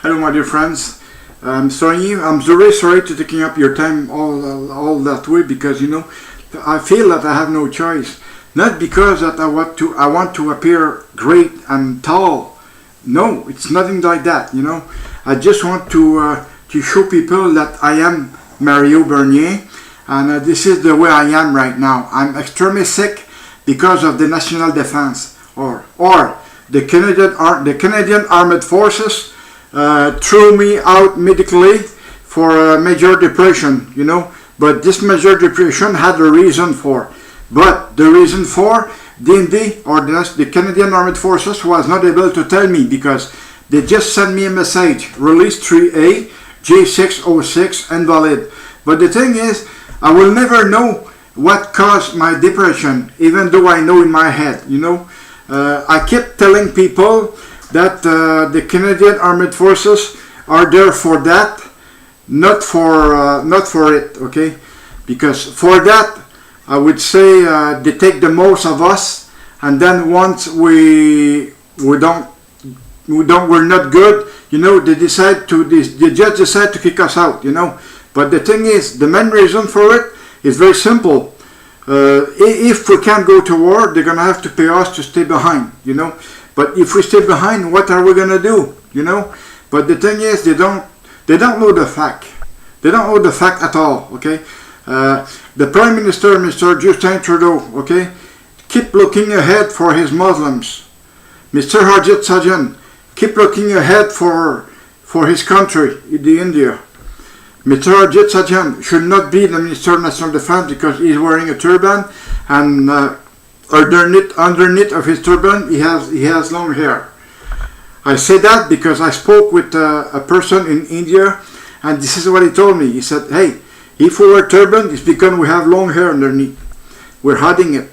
Hello, my dear friends. I'm very sorry to taking up your time all that way, because I feel that I have no choice. Not because that I want to appear great and tall. No, it's nothing like that. I just want to show people that I am Mario Bernier, and this is the way I am right now. I'm extremely sick because of the National Defense or the Canadian Armed Forces. Threw me out medically for a major depression, but this major depression had a reason for. But the reason for DND or the Canadian Armed Forces was not able to tell me, because they just sent me a message, release 3A, J606, invalid. But the thing is, I will never know what caused my depression, even though I know in my head, I kept telling people that the Canadian Armed Forces are there for that, not for it, okay? Because for that, I would say they take the most of us, and then once we're not good, they just decide to kick us out, But the thing is, the main reason for it is very simple. If we can't go to war, they're gonna have to pay us to stay behind, But if we stay behind, what are we gonna do? But the thing is, they don't know the fact. They don't know the fact at all. Okay. The Prime Minister, Mr. Justin Trudeau, okay, keep looking ahead for his Muslims. Mr. Harjit Sajjan, keep looking ahead for his country, the India. Mr. Harjit Sajjan should not be the Minister of National Defense because he's wearing a turban, and underneath of his turban he has long hair. I say that because I spoke with a person in India, and this is what he told me. He said, hey, if we wear turban, it's because we have long hair underneath. We're hiding it.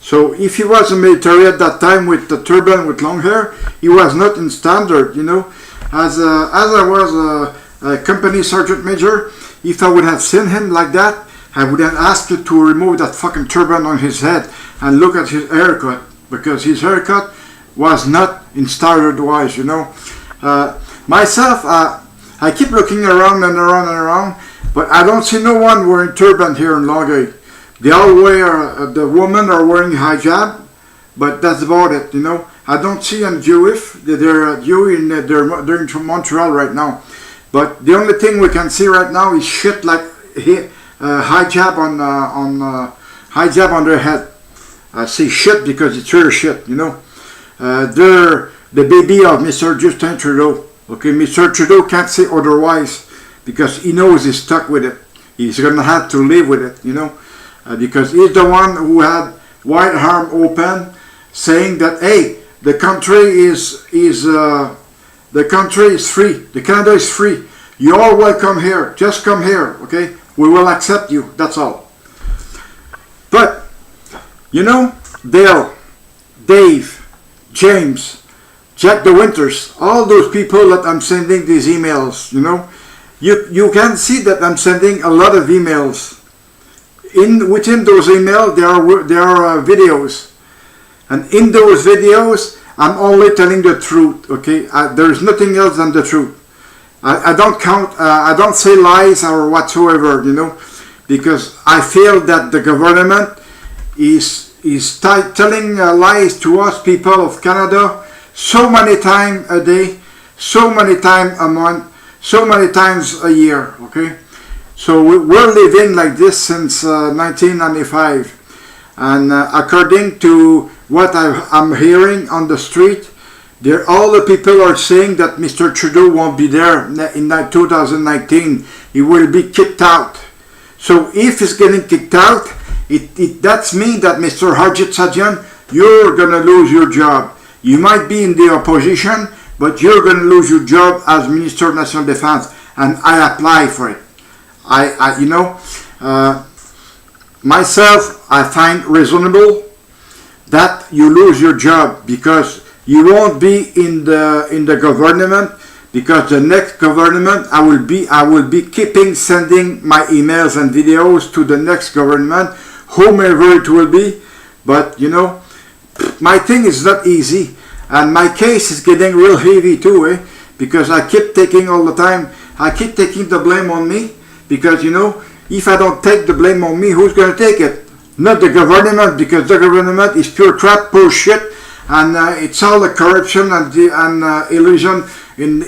So if he was in the military at that time with the turban with long hair, he was not in standard, As I was a company sergeant major, if I would have seen him like that, I would have asked you to remove that fucking turban on his head and look at his haircut, because his haircut was not in standard wise, Myself, I keep looking around and around and around, but I don't see no one wearing turban here in Longueuil. They all wear, the women are wearing hijab, but that's about it, I don't see any Jewish. They're Jew they're in Montreal right now. But the only thing we can see right now is shit like hijab hijab on their head. I say shit because it's real shit, They're the baby of Mr. Justin Trudeau. Okay, Mr. Trudeau can't say otherwise because he knows he's stuck with it. He's gonna have to live with it, because he's the one who had wide arm open, saying that hey, the country is free. The Canada is free. You all welcome here. Just come here, okay? We will accept you. That's all. But Dale, Dave, James, Jack the Winters, all those people that I'm sending these emails, you can see that I'm sending a lot of emails. Within those emails, there are videos, and in those videos, I'm only telling the truth. Okay, there's nothing else than the truth. I don't count. I don't say lies or whatsoever. Because I feel that the government is telling lies to us people of Canada so many times a day, so many times a month, so many times a year. Okay, so we're living like this since 1995, and according to what I'm hearing on the street, all the people are saying that Mr. Trudeau won't be there in 2019. He will be kicked out. So if he's getting kicked out, that means that Mr. Harjit Sajjan, you're going to lose your job. You might be in the opposition, but you're going to lose your job as Minister of National Defense. And I apply for it. Myself, I find reasonable that you lose your job, because you won't be in the government, because the next government I will be keeping sending my emails and videos to the next government, whomever it will be. But my thing is not easy, and my case is getting real heavy too, because I keep taking all the time, I keep taking the blame on me, because you know, if I don't take the blame on me, who's going to take it? Not the government, because the government is pure crap, pure shit, and it's all the corruption and illusion in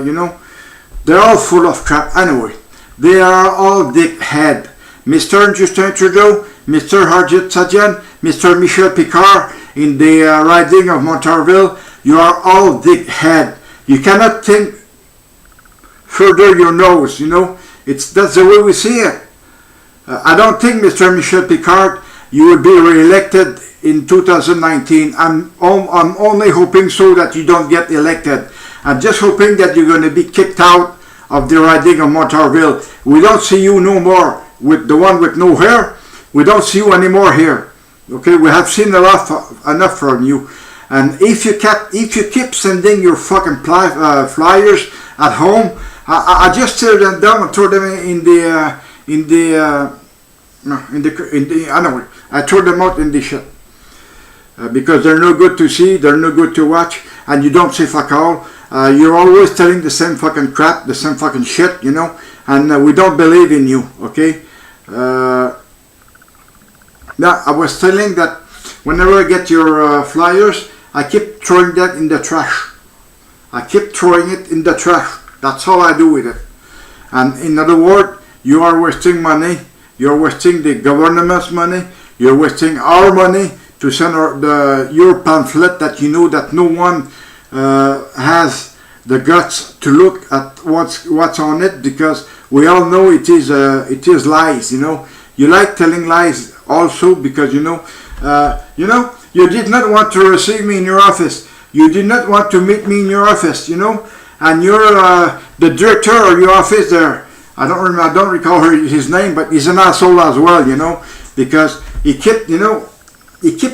you know, they're all full of crap. Anyway, they are all dickhead. Mr. Justin Trudeau, Mr. Harjit Sajjan, Mr. Michel Picard in the riding of Montarville, you are all dickhead. You cannot think further your nose, you know. That's the way we see it. I don't think, Mr. Michel Picard, you will be re-elected in 2019. I'm only hoping so that you don't get elected. I'm just hoping that you're going to be kicked out of the riding of Montarville. We don't see you no more with the one with no hair. We don't see you anymore here. Okay, we have seen enough from you. And if you keep sending your fucking flyers at home, I just tear them down and throw them anyway, I throw them out in the shit. Because they're no good to see, they're no good to watch, and you don't say fuck all. You're always telling the same fucking crap, the same fucking shit, you know, and we don't believe in you, okay? Now, I was telling that whenever I get your flyers, I keep throwing that in the trash. I keep throwing it in the trash. That's all I do with it. And in other words, you are wasting money. You're wasting the government's money. You're wasting our money to send your pamphlet that you know that no one has the guts to look at what's on it, because we all know it is lies. You know, you like telling lies also, because you know you did not want to receive me in your office. You did not want to meet me in your office. You know, and you're the director of your office there. I don't recall his name, but he's an asshole as well. You know, because he kept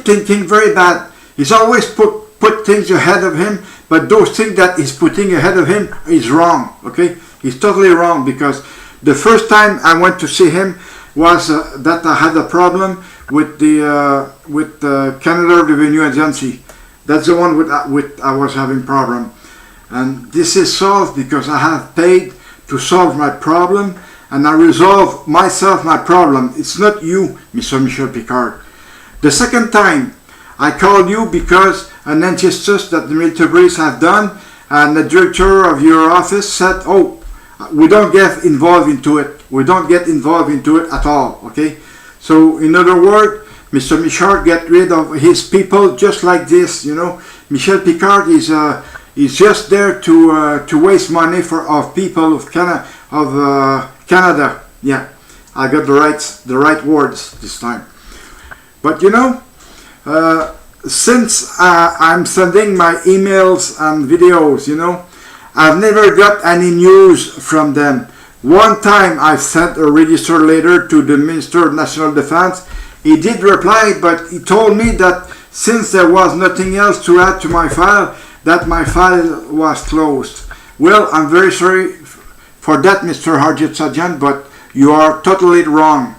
thinking very bad. He's always put things ahead of him, but those things that he's putting ahead of him is wrong. Okay, he's totally wrong, because the first time I went to see him was that I had a problem with the Canada Revenue Agency. That's the one with I was having problem, and this is solved because I have paid to solve my problem, and I resolve myself my problem. It's not you, Mr. Michel Picard. The second time I called you because an injustice that the military police have done, and the director of your office said, "Oh, we don't get involved into it. We don't get involved into it at all." Okay. So in other words, Mr. Michel get rid of his people just like this. You know, Michel Picard is just there to waste money of people of Canada. Yeah, I got the right words this time. But you know, since I'm sending my emails and videos, you know, I've never got any news from them. One time I sent a registered letter to the Minister of National Defense. He did reply, but he told me that since there was nothing else to add to my file, that my file was closed. Well, I'm very sorry for that, Mr. Harjit Sajjan, but you are totally wrong.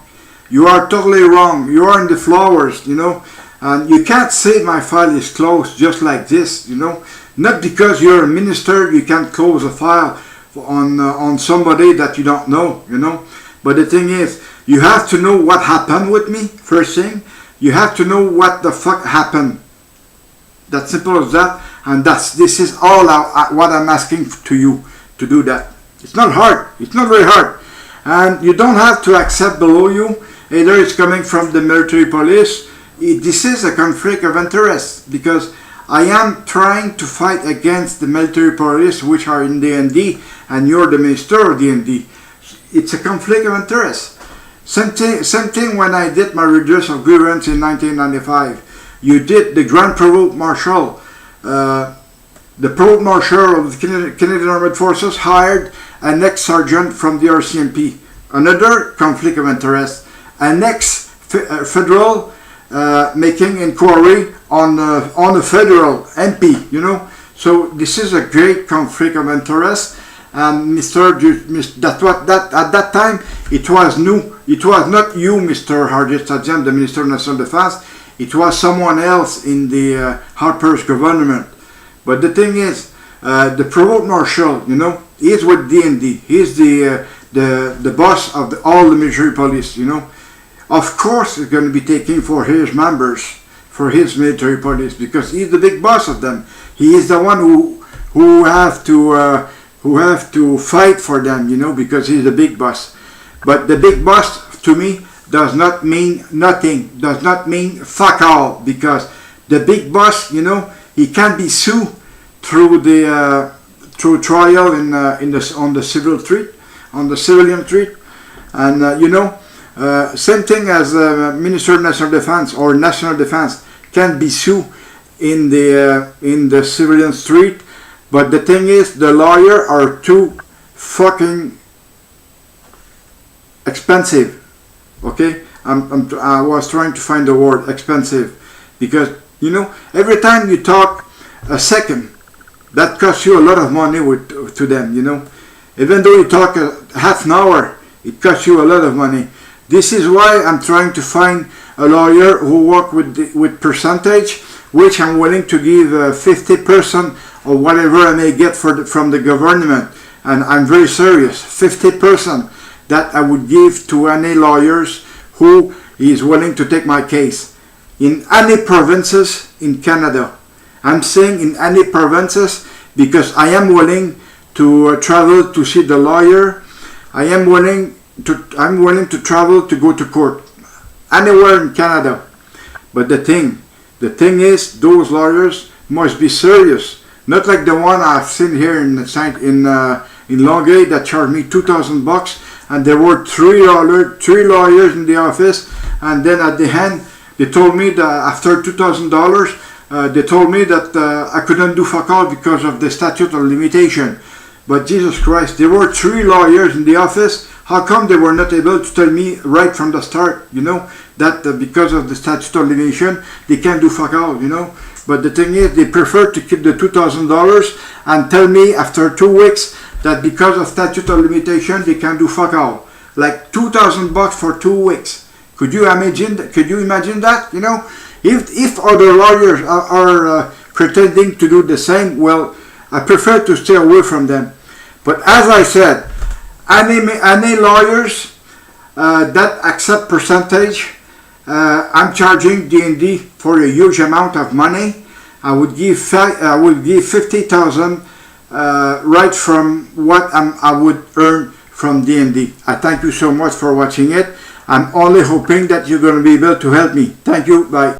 You are totally wrong. You are in the flowers, you know. And you can't say my file is closed just like this, you know. Not because you're a minister, you can't close a file on somebody that you don't know, you know. But the thing is, you have to know what happened with me, first thing. You have to know what the fuck happened. That's simple as that. And this is all what I'm asking to you to do that. It's not hard. It's not very hard. And you don't have to accept below you. Either it's coming from the military police. This is a conflict of interest, because I am trying to fight against the military police, which are in DND, and you're the minister of DND. It's a conflict of interest. Same thing when I did my redress of grievance in 1995. You did the Grand Provost Marshal. The Provost Marshal of the Canadian Armed Forces hired an ex-sergeant from the RCMP. Another conflict of interest. An ex-federal making inquiry on a federal MP, you know. So this is a great conflict of interest. And at that time, it was new. It was not you, Mr. Harjit Sajjan, the Minister of National Defense. It was someone else in the Harper's government. But the thing is, the provost marshal, you know, he's with DND. He's the boss of all the military police, you know. Of course, he's going to be taking for his members, for his military police, because he's the big boss of them. He is the one who have to fight for them, you know, because he's the big boss. But the big boss to me does not mean nothing, does not mean fuck all, because the big boss, you know, he can be sued through the through trial on the civil street, on the civilian street, and you know, same thing as Minister of National Defense or National Defense can be sued in the civilian street. But the thing is, the lawyer are too fucking expensive. Okay, I was trying to find the word expensive, because you know, every time you talk a second, that costs you a lot of money to them. You know, even though you talk a half an hour, it costs you a lot of money. This is why I'm trying to find a lawyer who work with percentage, which I'm willing to give 50% or whatever I may get from the government. And I'm very serious, 50% that I would give to any lawyers who is willing to take my case. In any provinces in Canada. I'm saying in any provinces because I am willing to travel to see the lawyer. I'm willing to travel to go to court anywhere in Canada. But the thing is, those lawyers must be serious. Not like the one I've seen here in Longueuil that charged me $2,000, and there were three lawyers in the office, and then at the end they told me that after $2,000, they told me that I couldn't do fuck all because of the statute of limitation. But Jesus Christ, there were three lawyers in the office. How come they were not able to tell me right from the start, you know, that because of the statute of limitation, they can't do fuck all, you know? But the thing is, they prefer to keep the $2,000 and tell me after 2 weeks that because of statute of limitation, they can do fuck all. Like $2,000 for 2 weeks. Could you imagine that? You know, if other lawyers are pretending to do the same, well, I prefer to stay away from them. But as I said, any lawyers that accept percentage, I'm charging DND for a huge amount of money. I would give 50,000 right from what I would earn from DND. I thank you so much for watching it. I'm only hoping that you're going to be able to help me. Thank you. Bye.